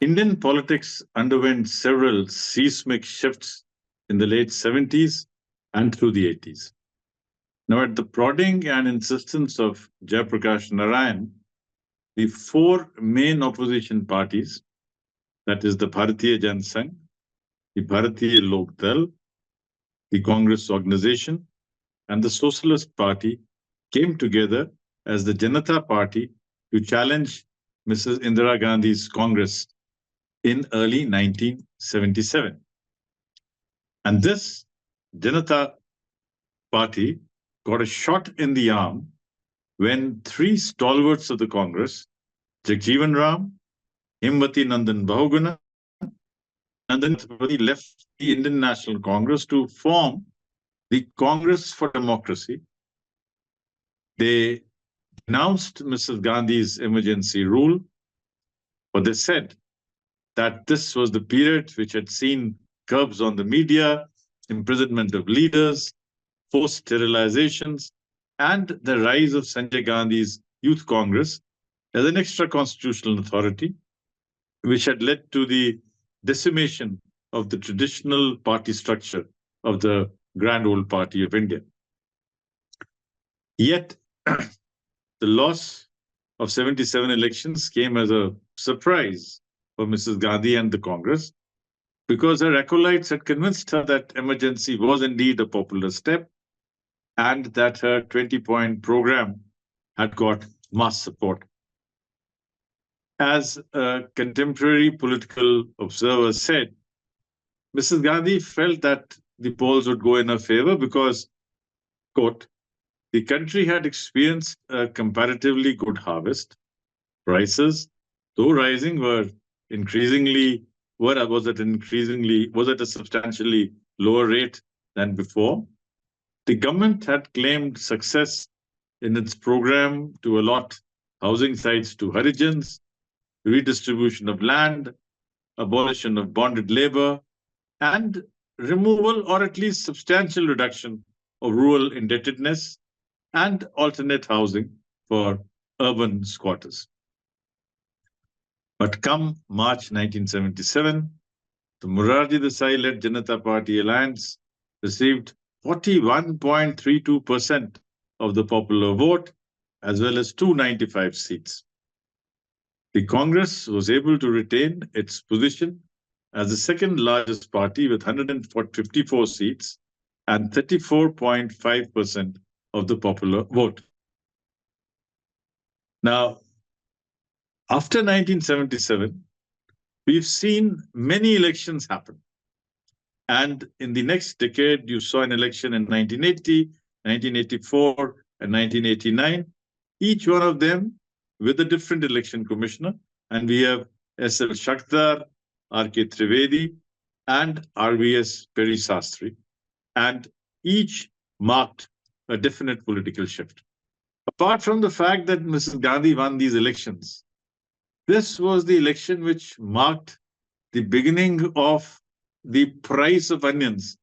Indian politics underwent several seismic shifts in the late 70s and through the 80s. Now, at the prodding and insistence of Jayaprakash Narayan, the four main opposition parties, that is the Bharatiya Janata Sangh, the Bharatiya Lok Dal, the Congress organization, and the Socialist Party came together as the Janata Party to challenge Mrs. Indira Gandhi's Congress in early 1977. And this Janata Party got a shot in the arm when three stalwarts of the Congress, Jagjeevan Ram, Himvati Nandan Bahuguna, and then left the Indian National Congress to form the Congress for Democracy. They denounced Mrs. Gandhi's emergency rule, but they said that this was the period which had seen curbs on the media, imprisonment of leaders, forced sterilizations, and the rise of Sanjay Gandhi's Youth Congress as an extra constitutional authority, which had led to the decimation of the traditional party structure of the Grand Old Party of India. Yet, the loss of 77 elections came as a surprise for Mrs. Gandhi and the Congress, because her acolytes had convinced her that emergency was indeed a popular step and that her 20-point program had got mass support. As a contemporary political observer said, Mrs. Gandhi felt that the polls would go in her favor because, quote, the country had experienced a comparatively good harvest. Prices, though rising, was at a substantially lower rate than before. The government had claimed success in its program to allot housing sites to Harijans, redistribution of land, abolition of bonded labor, and removal or at least substantial reduction of rural indebtedness and alternate housing for urban squatters. But come March 1977, the Morarji Desai-led Janata Party alliance received 41.32% of the popular vote, as well as 295 seats. The Congress was able to retain its position as the second largest party with 154 seats and 34.5% of the popular vote. Now, after 1977, we've seen many elections happen. And in the next decade, you saw an election in 1980, 1984, and 1989, each one of them with a different election commissioner. And we have S.L. Shakdar, R.K. Trivedi, and R.V.S. Peri Sastry. And each marked a definite political shift. Apart from the fact that Mrs. Gandhi won these elections, this was the election which marked the beginning of the price of onions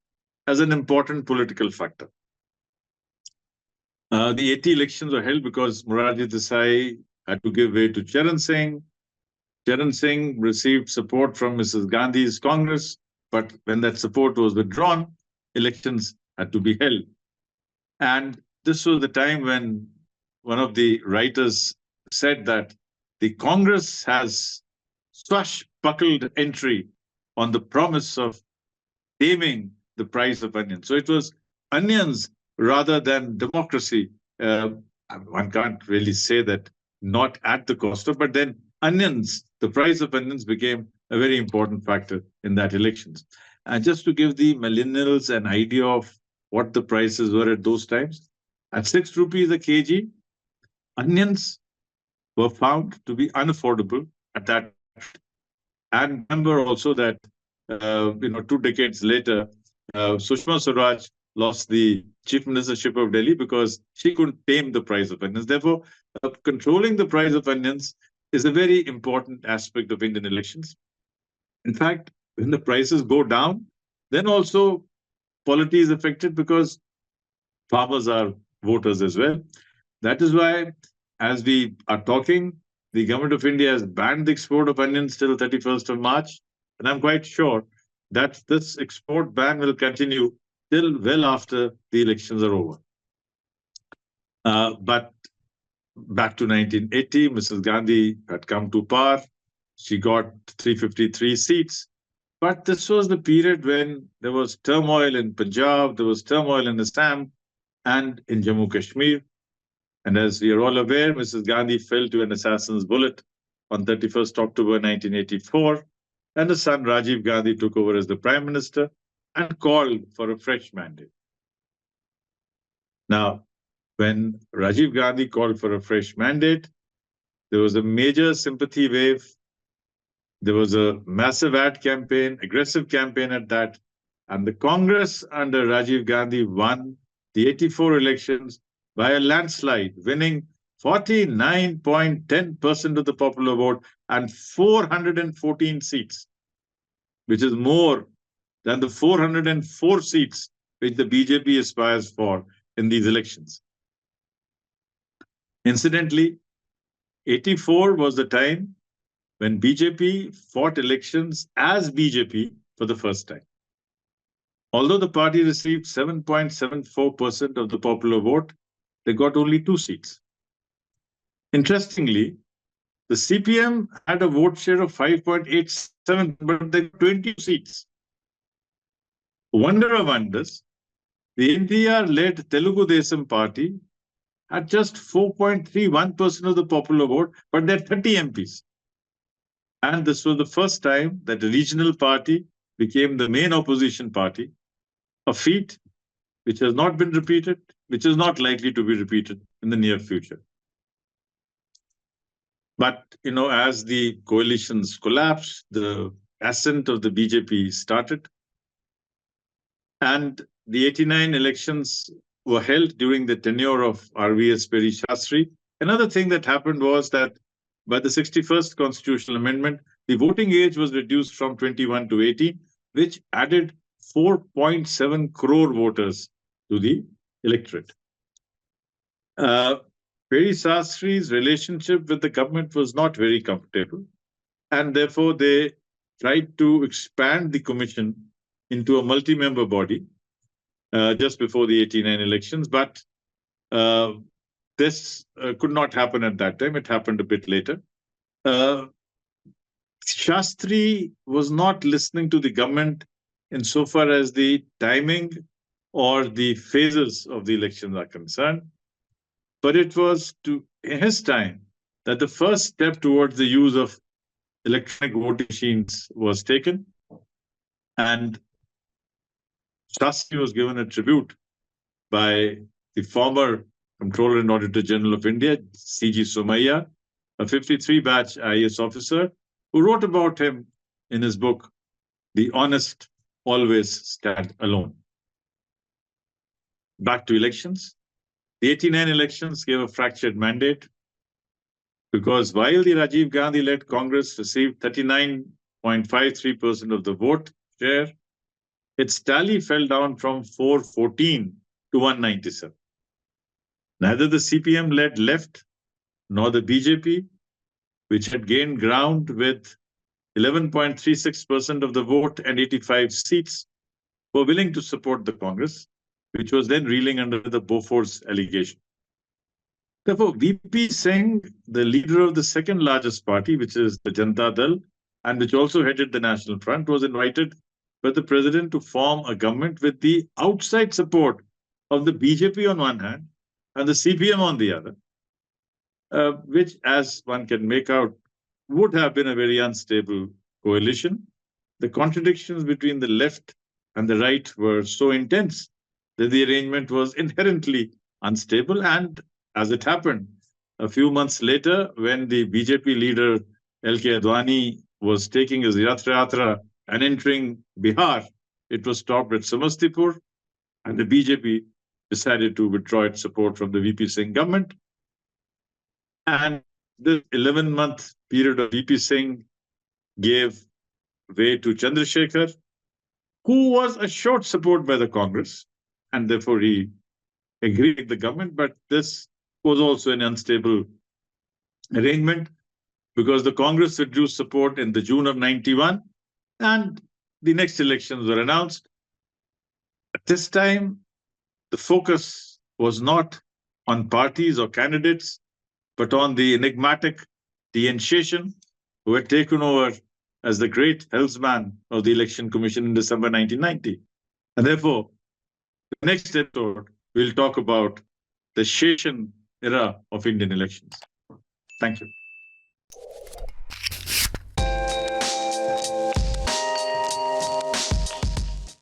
as an important political factor. The 80 elections were held because Morarji Desai had to give way to Charan Singh. Charan Singh received support from Mrs. Gandhi's Congress, but when that support was withdrawn, elections had to be held. And this was the time when one of the writers said that the Congress has swashbuckled entry on the promise of taming the price of onions. So it was onions rather than democracy. One can't really say that not at the cost of, but then onions, the price of onions became a very important factor in that elections. And just to give the millennials an idea of what the prices were at those times, at 6 rupees a kg, onions were found to be unaffordable at that. And remember also that 2 decades later, Sushma Swaraj lost the chief ministership of Delhi because she couldn't tame the price of onions. Therefore, controlling the price of onions is a very important aspect of Indian elections. In fact, when the prices go down, then also polity is affected because farmers are voters as well. That is why, as we are talking, the government of India has banned the export of onions till 31st of March. And I'm quite sure that this export ban will continue till well after the elections are over. But back to 1980, Mrs. Gandhi had come to power. She got 353 seats. But this was the period when there was turmoil in Punjab, there was turmoil in Assam, and in Jammu Kashmir. And as we are all aware, Mrs. Gandhi fell to an assassin's bullet on 31st October 1984, and her son Rajiv Gandhi took over as the Prime Minister and called for a fresh mandate. Now, when Rajiv Gandhi called for a fresh mandate, there was a major sympathy wave. There was a massive ad campaign, aggressive campaign at that. And the Congress under Rajiv Gandhi won the 84 elections by a landslide, winning 49.10% of the popular vote and 414 seats, which is more than the 404 seats which the BJP aspires for in these elections. Incidentally, 84 was the time when BJP fought elections as BJP for the first time. Although the party received 7.74% of the popular vote, they got only 2 seats. Interestingly, the CPM had a vote share of 5.87, but they got 20 seats. Wonder of wonders, the NTR-led Telugu Desam party had just 4.31% of the popular vote, but they had 30 MPs. And this was the first time that a regional party became the main opposition party, a feat which has not been repeated, which is not likely to be repeated in the near future. But, as the coalitions collapsed, the ascent of the BJP started. And the 89 elections were held during the tenure of RVS Peri Shastri. Another thing that happened was that by the 61st Constitutional Amendment, the voting age was reduced from 21 to 18, which added 4.7 crore voters to the electorate. Peri Shastri's relationship with the government was not very comfortable, and therefore they tried to expand the commission into a multi-member body just before the 89 elections, but this could not happen at that time. It happened a bit later. Shastri was not listening to the government insofar as the timing or the phases of the elections are concerned, but it was to his time that the first step towards the use of electronic voting machines was taken, and Shastri was given a tribute by the former Comptroller and Auditor General of India, C.G. Somaiya, a 53 batch IAS officer, who wrote about him in his book, The Honest Always Stand Alone. Back to elections. The 89 elections gave a fractured mandate because while the Rajiv Gandhi-led Congress received 39.53% of the vote share, its tally fell down from 414 to 197. Neither the CPM-led left nor the BJP, which had gained ground with 11.36% of the vote and 85 seats, were willing to support the Congress, which was then reeling under the Bofors allegation. Therefore, VP Singh, the leader of the second largest party, which is the Janata Dal, and which also headed the National Front, was invited by the president to form a government with the outside support of the BJP on one hand and the CPM on the other, which, as one can make out, would have been a very unstable coalition. The contradictions between the left and the right were so intense that the arrangement was inherently unstable. And as it happened, a few months later, when the BJP leader L.K. Advani was taking his Yatra and entering Bihar, it was stopped at Samastipur, and the BJP decided to withdraw its support from the VP Singh government. And the 11-month period of VP Singh gave way to Chandrasekhar, who was assured support by the Congress, and therefore he agreed with the government. But this was also an unstable arrangement. because the Congress withdrew support in the June of 91 and the next elections were announced. At this time, the focus was not on parties or candidates, but on the enigmatic TN Sheshan, who had taken over as the great helmsman of the Election Commission in December 1990. And therefore, the next episode, we'll talk about the Sheshan era of Indian elections. Thank you.